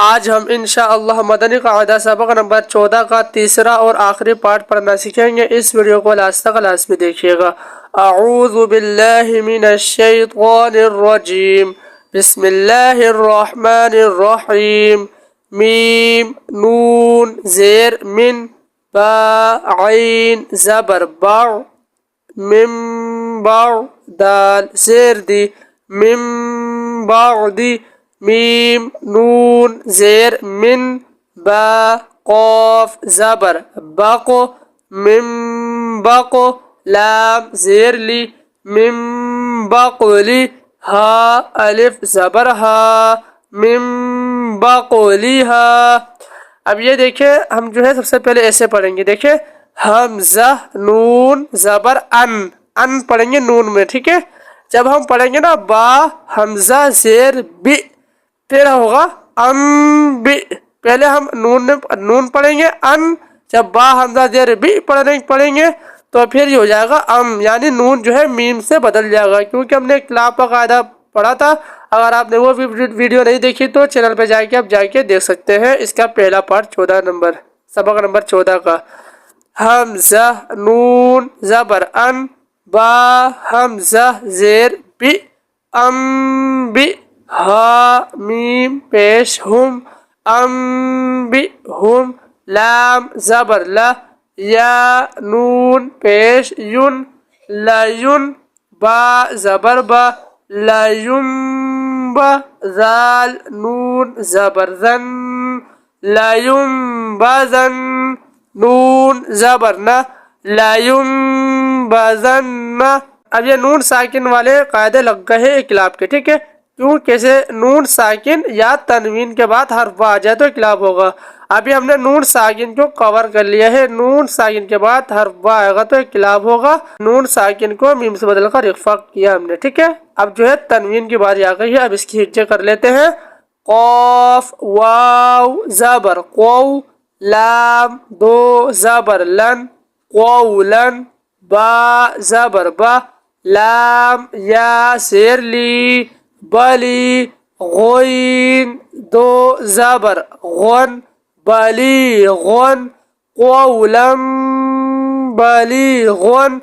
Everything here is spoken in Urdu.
آج ہم انشاءاللہ مدنی قاعدہ سبق نمبر 14 کا تیسرا اور آخری پارٹ پڑھنا سیکھیں گے۔ اس ویڈیو کو لاسٹ تک لازمی دیکھیے گا۔ اعوذ باللہ من الشیطان الرجیم، بسم اللہ الرحمن الرحیم۔ میم نون زیر من، با عین زبر باع، من باع دال زیر دی، من بعدی میم نون زیر من، با قاف زبر بق، من بق لام زیر لی، من بقلی ہا الف زبر ہا، من بقلیہا۔ اب یہ دیکھیں ہم جو ہے سب سے پہلے ایسے پڑھیں گے، دیکھیں حمزہ نون زبر ان پڑھیں گے نون میں، ٹھیک ہے۔ جب ہم پڑھیں گے نا با حمزہ زیر بی، پھر ہوگا ام بی، پہلے ہم نون پڑھیں گے ان، جب با حمزہ زیر بی پڑھیں گے تو پھر یہ ہو جائے گا ام، یعنی نون جو ہے میم سے بدل جائے گا، کیونکہ ہم نے اقلاب کا قاعدہ پڑھا تھا۔ اگر آپ نے وہ ویڈیو نہیں دیکھی تو چینل پہ جا کے دیکھ سکتے ہیں، اس کا پہلا پارٹ سبق نمبر 14 کا۔ حمزہ نون زبر ان، با حمزہ زیر بی، ام بی ہا میم پیش ہم، ام بی ہم لام زبر لا، یا نون پیش یون، لیون با زبر با، لیون با زال نون زبر زن، لیون بازن نون زبر نا، لیون بازن۔ اب یہ نون ساکن والے قاعدے لگ گئے ہیں اقلاب کے، ٹھیک ہے، کیوں کیسے نون ساکن یا تنوین کے بعد حرف آ جائے تو اقلاب ہوگا۔ ابھی ہم نے نون ساکن کو کور کر لیا ہے، نون ساکن کے بعد حرف آئے گا تو اقلاب ہوگا، نون ساکن کو میم سے بدل کر اخفا کیا ہم نے، ٹھیک ہے۔ اب جو ہے تنوین کی باری آ گئی ہے، اب اس کی ہجے کر لیتے ہیں۔ قاف واو زبر قو، لام دو زبر لن، قولن با زبر با، لام یا زیر لی، بلی غین دو زبر غن، بلی غن، قولن بلی غن